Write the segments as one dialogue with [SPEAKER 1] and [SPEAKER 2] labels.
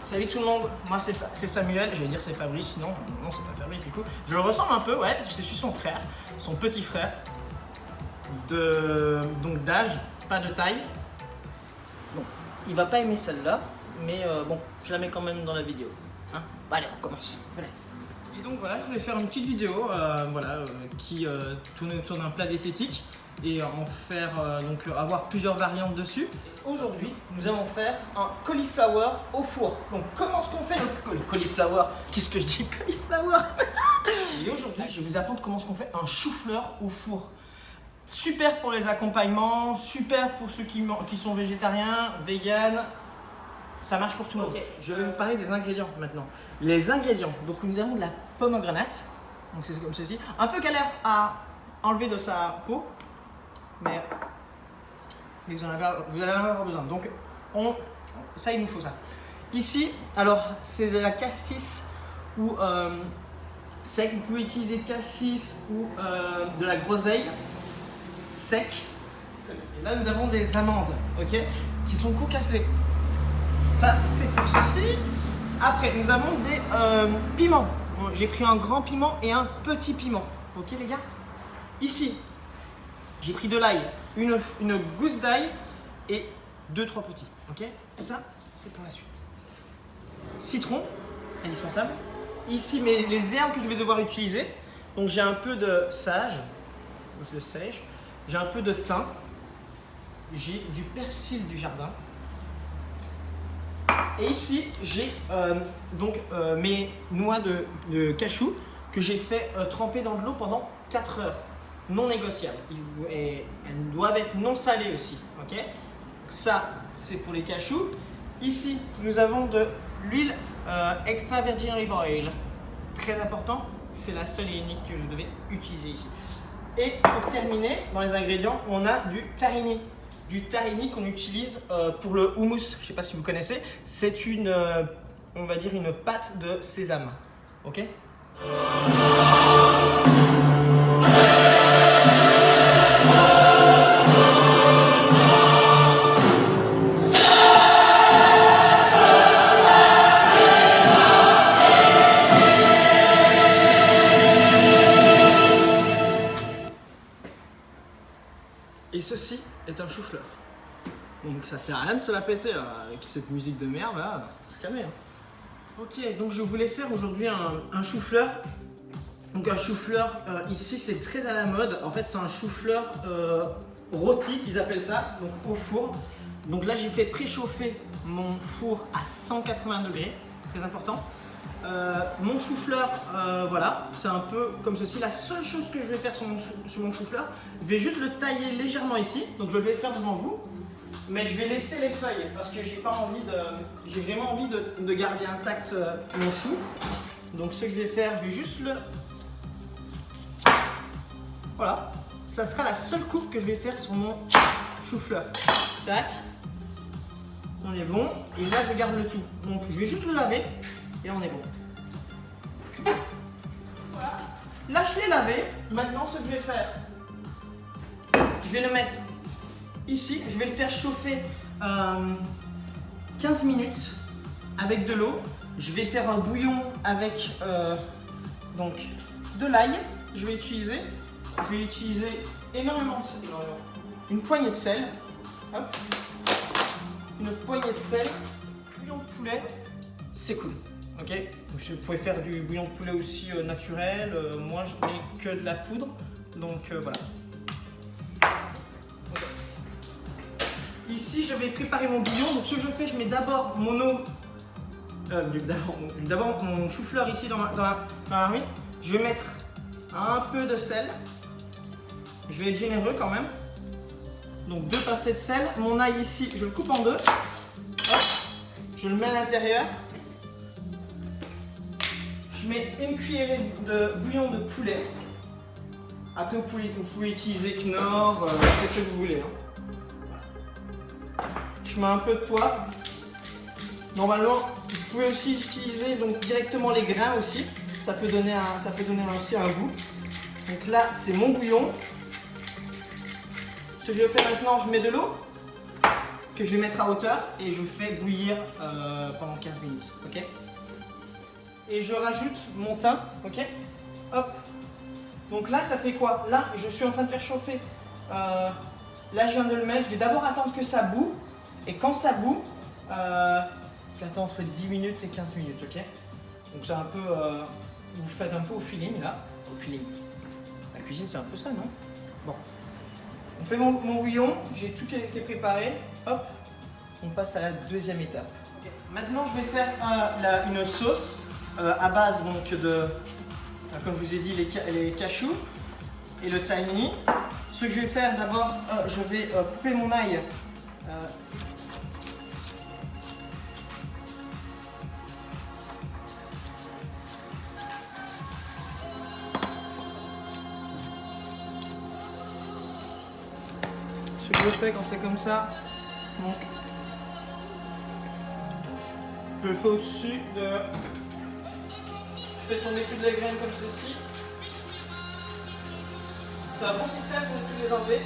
[SPEAKER 1] Salut tout le monde, moi c'est Samuel, je vais dire c'est Fabrice, sinon non c'est pas Fabrice du coup. Je le ressemble un peu, ouais, je suis son frère, son petit frère, donc d'âge, pas de taille. Bon, il va pas aimer celle-là, mais bon, je la mets quand même dans la vidéo. Hein, bah, allez, on recommence. Voilà. Et donc voilà, je voulais faire une petite vidéo qui tourne autour d'un plat diététique et en faire donc avoir plusieurs variantes dessus. Aujourd'hui, nous allons faire un cauliflower au four. Donc comment est-ce qu'on fait le cauliflower? Qu'est-ce que je dis, cauliflower? Et aujourd'hui, je vais vous apprendre comment est-ce qu'on fait un chou-fleur au four. Super pour les accompagnements, super pour ceux qui sont végétariens, véganes. Ça marche pour tout le monde. Okay, je vais vous parler des ingrédients maintenant. Les ingrédients, donc nous avons de la pomegranate, donc c'est comme ceci, un peu galère à enlever de sa peau, mais vous allez en avoir besoin. Donc ça, il nous faut ça. Ici, alors c'est de la cassis ou sec. Vous pouvez utiliser cassis ou de la groseille sec. Et là, nous avons des amandes, ok, qui sont concassées. Ça, c'est pour ceci. Après, nous avons des piments. J'ai pris un grand piment et un petit piment. Ok, les gars? Ici, j'ai pris de l'ail, une gousse d'ail et 2-3 petits. Ok? Ça, c'est pour la suite. Citron, indispensable. Ici, les herbes que je vais devoir utiliser. Donc, j'ai un peu de sage. J'ai un peu de thym. J'ai du persil du jardin. Et ici, j'ai mes noix de cachou que j'ai fait tremper dans de l'eau pendant 4 heures. Non négociable. Et elles doivent être non salées aussi. Okay, ça, c'est pour les cachous. Ici, nous avons de l'huile extra virgin olive oil. Très important, c'est la seule et unique que vous devez utiliser ici. Et pour terminer, dans les ingrédients, on a du tahini. Du tahini qu'on utilise pour le houmous. Je ne sais pas si vous connaissez. C'est on va dire une pâte de sésame. Ok? Et ceci est un chou-fleur. Donc ça sert à rien de se la péter avec cette musique de merde là, c'est calmé. Hein. Ok, donc je voulais faire aujourd'hui un chou-fleur. Donc un chou-fleur ici c'est très à la mode. En fait c'est un chou-fleur rôti qu'ils appellent ça, donc au four. Donc là j'ai fait préchauffer mon four à 180 degrés, très important. Mon chou-fleur, voilà, c'est un peu comme ceci. La seule chose que je vais faire sur mon chou-fleur, je vais juste le tailler légèrement ici. Donc je vais le faire devant vous, mais je vais laisser les feuilles parce que j'ai vraiment envie de garder intact mon chou. Donc ce que je vais faire, je vais juste voilà, ça sera la seule coupe que je vais faire sur mon chou-fleur. Tac, on est bon. Et là je garde le tout. Donc je vais juste le laver. Et on est bon. Voilà. Là, je l'ai lavé. Maintenant, ce que je vais faire, je vais le mettre ici. Je vais le faire chauffer 15 minutes avec de l'eau. Je vais faire un bouillon avec donc de l'ail. Je vais utiliser énormément de sel. Une poignée de sel. Hop. Une poignée de sel. Bouillon de poulet. C'est cool. Ok, vous pouvez faire du bouillon de poulet aussi naturel. Moi, je n'ai que de la poudre, donc voilà. Okay. Ici, je vais préparer mon bouillon. Donc, ce que je fais, je mets d'abord mon eau, d'abord mon chou-fleur ici dans la marmite. Je vais mettre un peu de sel. Je vais être généreux quand même. Donc 2 pincées de sel. Mon ail ici, je le coupe en 2. Hop, je le mets à l'intérieur. Je mets une cuillerée de bouillon de poulet. Après, vous pouvez utiliser Knorr, faites ce que vous voulez. Hein. Je mets un peu de poivre. Normalement, vous pouvez aussi utiliser donc, directement les grains aussi. Ça peut donner aussi un goût. Donc là, c'est mon bouillon. Ce que je fais maintenant, je mets de l'eau. que je vais mettre à hauteur et je fais bouillir pendant 15 minutes. Ok. Et je rajoute mon thym. Ok. Hop. Donc là, ça fait quoi? Là, je suis en train de faire chauffer. Là, je viens de le mettre. Je vais d'abord attendre que ça boue. Et quand ça boue, j'attends entre 10 minutes et 15 minutes. Ok. Donc c'est un peu... vous faites un peu au feeling là. Au feeling. La cuisine, c'est un peu ça, non? Bon. On fait mon bouillon. J'ai tout qui est préparé. Hop. On passe à la deuxième étape. Okay. Maintenant, je vais faire une sauce à base donc de... Comme je vous ai dit, les cachous et le tahini. Ce que je vais faire d'abord, je vais couper mon ail. Ce que je fais quand c'est comme ça, donc, je le fais au-dessus de... Je fais tomber toutes les graines comme ceci. C'est un bon système pour tous les enlever.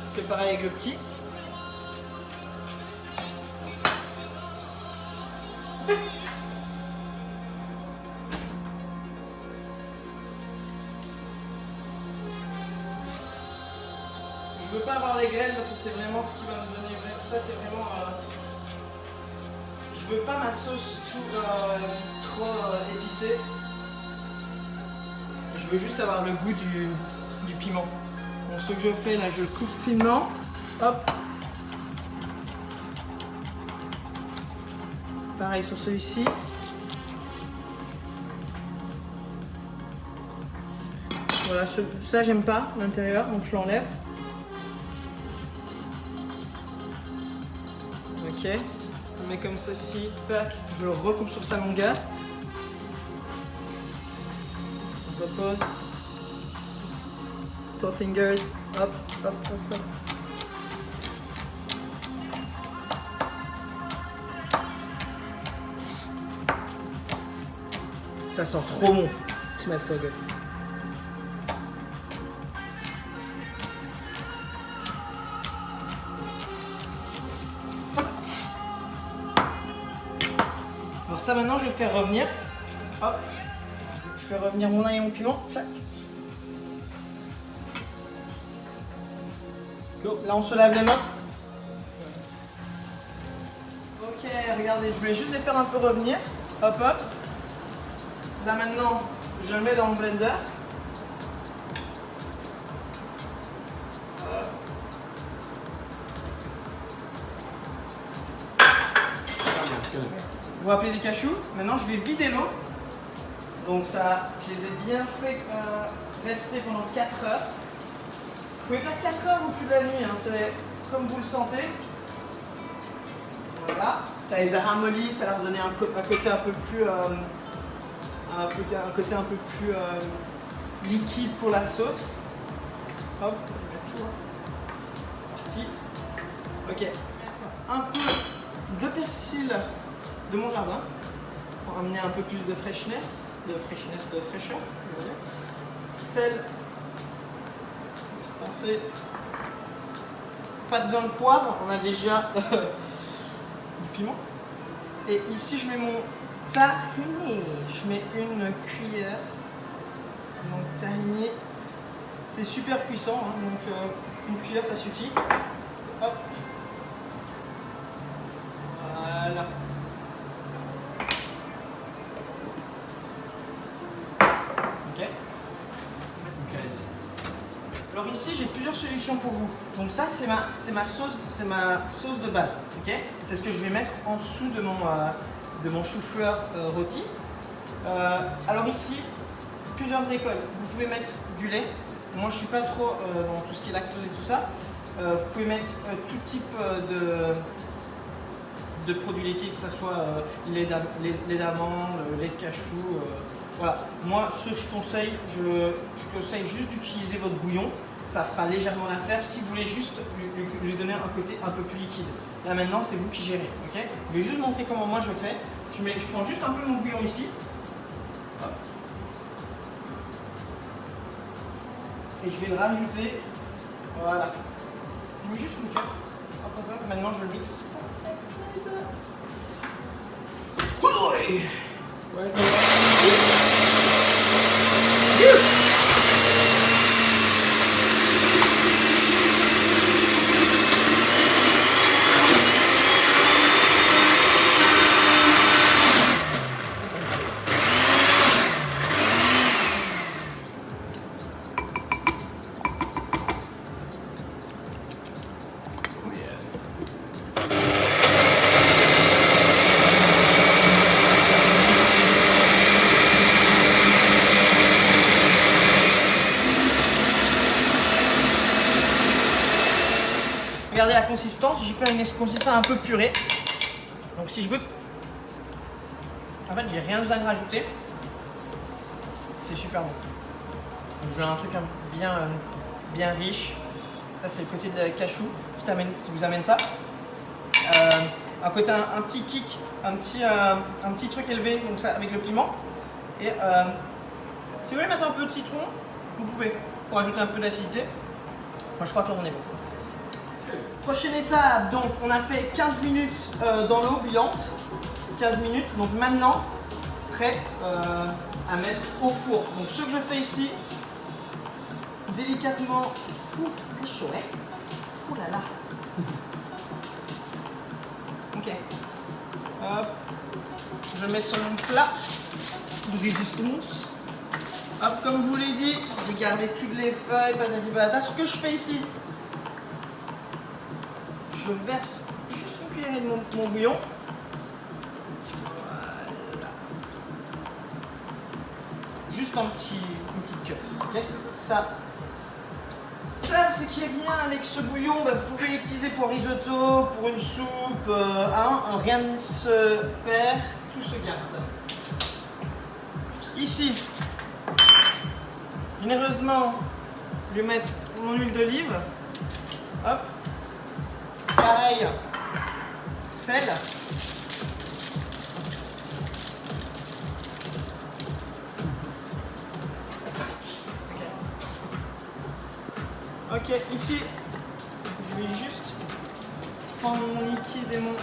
[SPEAKER 1] Je fais pareil avec le petit. Je veux pas avoir les graines parce que c'est vraiment ce qui va me donner. Ça c'est vraiment. Je veux pas ma sauce trop épicée. Je veux juste avoir le goût du piment. Donc ce que je fais là, je coupe finement. Hop. Pareil sur celui-ci. Voilà, ça j'aime pas l'intérieur, donc je l'enlève. Ok, on met comme ceci, tac, je le recoupe sur sa longueur. On repose. 4 fingers, hop, hop, hop, hop. Ça sent trop bon. It smells so good. Alors ça maintenant je vais faire revenir. Hop. Je fais revenir mon ail et mon piment. Tac. Go. Là on se lave les mains. Ok, regardez, je voulais juste les faire un peu revenir. Hop hop. Là maintenant, je le mets dans le blender. Vous rappelez des cachous. Maintenant, je vais vider l'eau. Donc ça, je les ai bien fait rester pendant 4 heures. Vous pouvez faire 4 heures ou plus de la nuit, hein, c'est comme vous le sentez. Voilà, ça les a ramollis, ça leur donnait un côté un peu plus... un côté un peu plus liquide pour la sauce. Hop, je mets tout. Parti. Ok. Un peu de persil de mon jardin pour amener un peu plus de fraîcheur. Sel. Pensez. Pas besoin de poivre, on a déjà du piment. Et ici je mets mon tahini, je mets une cuillère. Donc tahini, c'est super puissant, hein, donc une cuillère ça suffit. Hop. Voilà. Ok. Alors ici j'ai plusieurs solutions pour vous. Donc ça c'est ma sauce de base. Ok. C'est ce que je vais mettre en dessous de mon chou-fleur rôti. Alors ici, plusieurs écoles. Vous pouvez mettre du lait. Moi je suis pas trop dans tout ce qui est lactose et tout ça. Vous pouvez mettre tout type de produits laitiers, que ce soit lait d'amande, lait de cachou. Voilà. Moi ce que je conseille, je conseille juste d'utiliser votre bouillon. Ça fera légèrement l'affaire si vous voulez juste lui donner un côté un peu plus liquide. Là maintenant c'est vous qui gérez. Okay, je vais juste montrer comment moi je fais. Je prends juste un peu mon bouillon ici. Hop. et je vais le rajouter. Voilà. J'ai mis juste une cup. Maintenant je le mixe. Ouais. Regardez la consistance, j'ai fait une consistance un peu purée. Donc si je goûte, en fait j'ai rien besoin de rajouter. C'est super bon. Donc j'ai un truc bien riche. Ça c'est le côté de cachou qui vous amène ça. Un côté un petit kick, un petit truc élevé donc ça avec le piment. Et si vous voulez mettre un peu de citron, vous pouvez pour ajouter un peu d'acidité. Moi je crois que là on est bon. Prochaine étape, donc on a fait 15 minutes dans l'eau bouillante, 15 minutes, donc maintenant prêt à mettre au four. Donc ce que je fais ici, délicatement, c'est chaud, hein? Ouh là là. Ok. Hop, je mets sur mon plat de résistance. Hop, comme je vous l'ai dit, j'ai gardé toutes les feuilles, patati patata. Ce que je fais ici, je verse juste une cuillerée de mon bouillon. Voilà. Juste une petite cup. Okay. Ça ce qui est bien avec ce bouillon, bah, vous pouvez l'utiliser pour un risotto, pour une soupe, rien ne se perd, tout se garde. Ici, généreusement, je vais mettre mon huile d'olive. Hop. Pareil, sel. Ok, ici, je vais juste prendre mon liquide et mon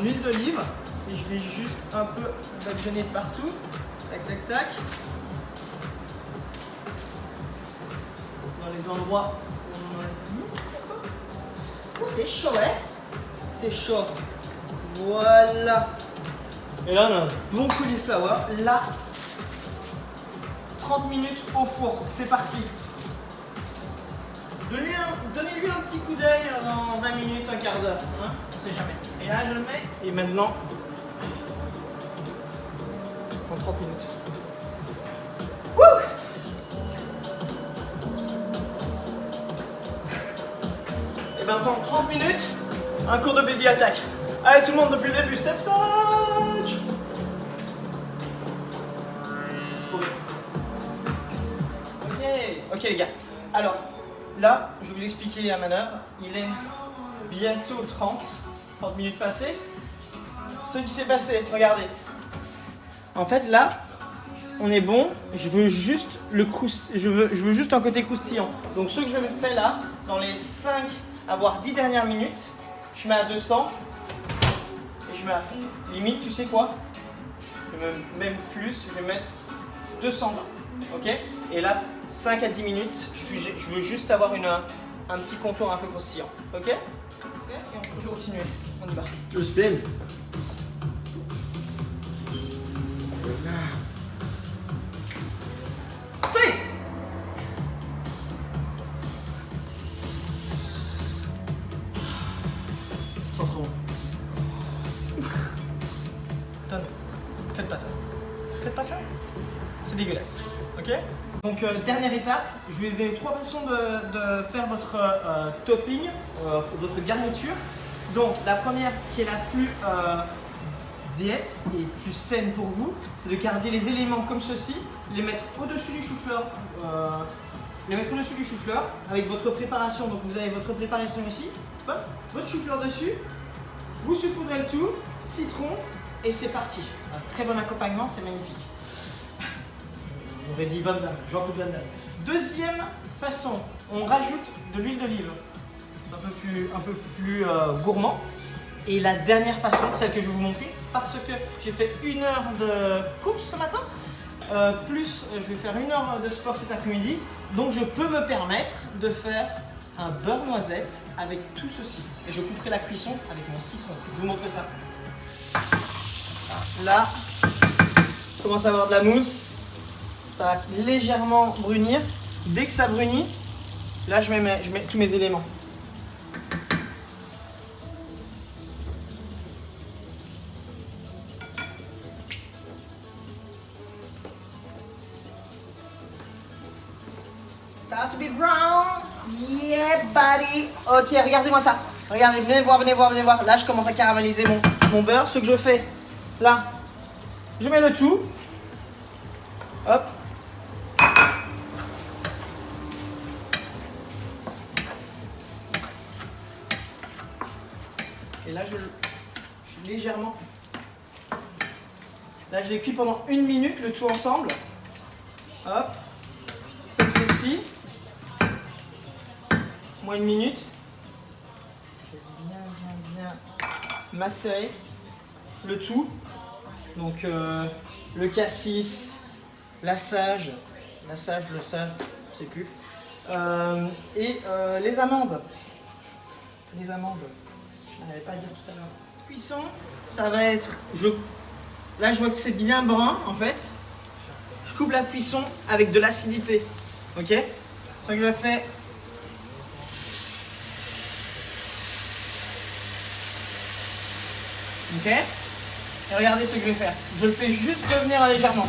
[SPEAKER 1] huile d'olive et je vais juste un peu badigeonner partout. Tac, tac, tac. Dans les endroits où on a mis. Oh, c'est chaud, hein? C'est chaud. Voilà. Et là, on a un bon cauliflower. Là, 30 minutes au four. C'est parti. Donnez-lui un petit coup d'œil dans 20 minutes, un quart d'heure. Hein? On sait jamais. Et là, je le mets. Et maintenant, en 30 minutes. Wouh! Et maintenant, 30 minutes, un cours de baby attack. Allez, tout le monde, depuis le début, step touch! C'est pour Ok, les gars. Alors, là, je vais vous expliquer la manœuvre. Il est bientôt 30 minutes passées. Ce qui s'est passé, regardez. En fait, là, on est bon. Je veux juste je veux juste un côté croustillant. Donc, ce que je fais là, dans les 5 voire 10 dernières minutes, je mets à 200 et je mets à fond. Limite, tu sais quoi? Même plus, je vais mettre 220. Ok? Et là, 5 à 10 minutes, je veux juste avoir un petit contour un peu croustillant. Ok? Et on peut continuer. On y va.
[SPEAKER 2] Tu veux spin?
[SPEAKER 1] C'est! Sans trop. Tonne. Faites pas ça. Faites pas ça. C'est dégueulasse. Ok? Donc dernière étape, je vais vous donner 3 façons de faire votre topping, votre garniture. Donc la première qui est la plus diète et plus saine pour vous, c'est de garder les éléments comme ceci, les mettre au-dessus du chou-fleur, avec votre préparation. Donc vous avez votre préparation ici, hop, votre chou-fleur dessus, vous saupoudrez le tout, citron et c'est parti. Un très bon accompagnement, c'est magnifique. On aurait dit Van Damme, Jean-Claude Van Damme. Deuxième façon, on rajoute de l'huile d'olive. Un peu plus gourmand. Et la dernière façon, celle que je vais vous montrer, parce que j'ai fait 1 heure de course ce matin, plus je vais faire 1 heure de sport cet après-midi, donc je peux me permettre de faire un beurre noisette avec tout ceci. Et je couperai la cuisson avec mon citron. Je vous montre ça. Là, je commence à avoir de la mousse. Ça va légèrement brunir. Dès que ça brunit, là je mets tous mes éléments. Start to be brown. Yeah, buddy. Ok, regardez-moi ça. Regardez, venez voir, venez voir, venez voir. Là, je commence à caraméliser mon beurre. Ce que je fais, là, je mets le tout. Hop. Et là, je légèrement. Là, je l'ai cuit pendant 1 minute, le tout ensemble. Hop. Comme ceci. Moins 1 minute. Je laisse bien macérer le tout. Donc le cassis, le sage, je sais plus. Et les amandes. Je n'arrivais pas à dire tout à l'heure. Cuisson, ça va être. Là, je vois que c'est bien brun en fait. Je coupe la cuisson avec de l'acidité. Ok? Ce que je fais. Ok? Et regardez ce que je vais faire. Je le fais juste revenir légèrement.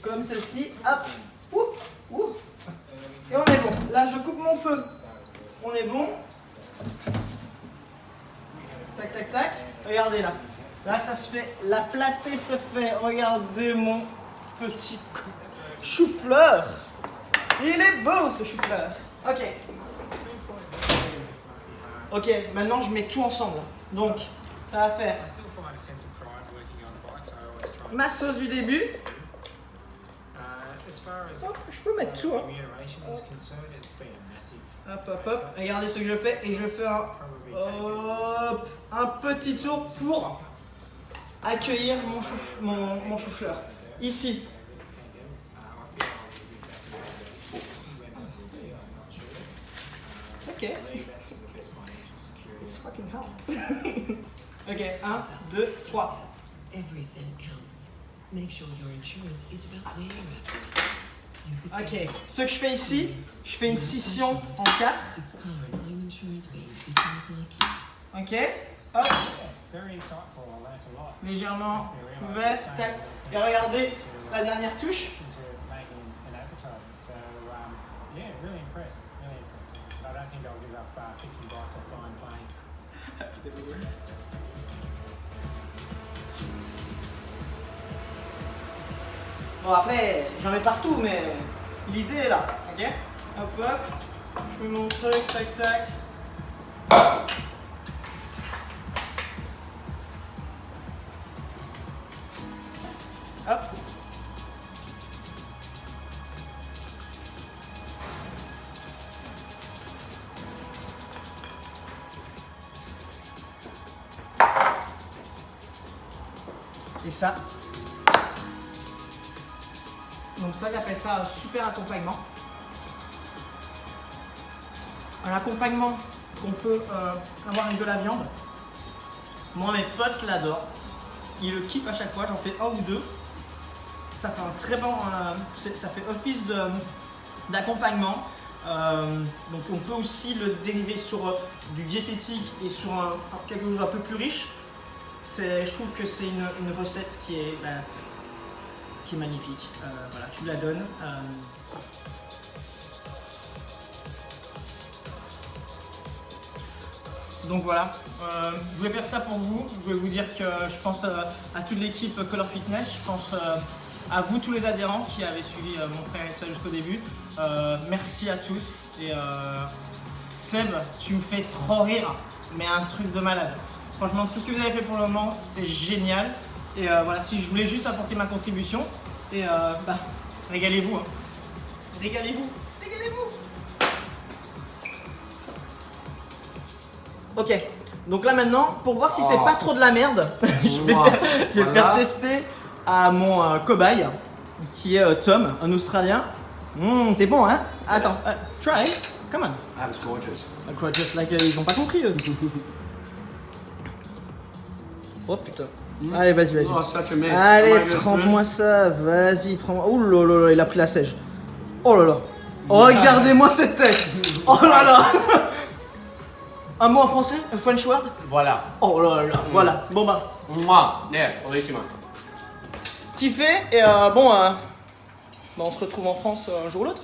[SPEAKER 1] Comme ceci. Hop. Ouh, ouh. Et on est bon. Là, je coupe mon feu. On est bon. Tac, tac, tac. Regardez là. Là, ça se fait. La platée se fait. Regardez mon petit chou-fleur. Il est beau ce chou-fleur. Ok. Ok, maintenant je mets tout ensemble. Donc, ça va faire ma sauce du début. Hop, je peux mettre tout. Hein. Hop, hop, hop. Regardez ce que je fais. Et je fais un petit tour pour accueillir mon chou-fleur. Ici. Ok. It's fucking hot. Ok, 1, 2, 3.
[SPEAKER 2] Every cent counts. Make sure your insurance is about where.
[SPEAKER 1] Ok, ce que je fais ici, je fais une scission en 4. Ok, hop. Légèrement ouvert, tac. Et regardez la dernière touche. Bon après, j'en mets partout, mais l'idée est là, ok? Hop hop, je fais mon truc, tac tac. Hop. Et ça. Donc ça, j'appelle ça un super accompagnement. Un accompagnement qu'on peut avoir avec de la viande. Moi, mes potes l'adorent. Ils le kiffent à chaque fois. J'en fais 1 ou 2. Ça fait un très bon... ça fait office d'accompagnement. Donc on peut aussi le dériver sur du diététique et sur quelque chose un peu plus riche. Je trouve que c'est une recette qui est magnifique. Voilà, je vous la donne. Donc voilà, je voulais faire ça pour vous. Je voulais vous dire que je pense à toute l'équipe Color Fitness. Je pense à vous tous les adhérents qui avez suivi mon frère et ça jusqu'au début. Merci à tous. Et Seb, tu me fais trop rire, mais un truc de malade. Franchement, tout ce que vous avez fait pour le moment, c'est génial. Et voilà, si je voulais juste apporter ma contribution, et bah, régalez-vous. Hein. Régalez-vous. Régalez-vous. Ok, donc là maintenant, pour voir si c'est pas trop de la merde, je vais le faire tester à mon cobaye, qui est Tom, un Australien. T'es bon, hein? Attends, try, come on.
[SPEAKER 3] That was gorgeous.
[SPEAKER 1] Just like, ils ont pas compris eux. Oh putain. Allez, vas-y.
[SPEAKER 3] Oh, such a mess.
[SPEAKER 1] Allez,
[SPEAKER 3] Am I gonna
[SPEAKER 1] trempe-moi ça, vas-y, prends-moi. Oh là là, il a pris la sèche. Oh là là. Oh, regardez-moi cette tête. Oh là là. Un mot en français? Un French word?
[SPEAKER 3] Voilà.
[SPEAKER 1] Oh là là, voilà. Bon bah,
[SPEAKER 3] Mouah. Yeah, bellissimo.
[SPEAKER 1] kiffé et on se retrouve en France un jour ou l'autre.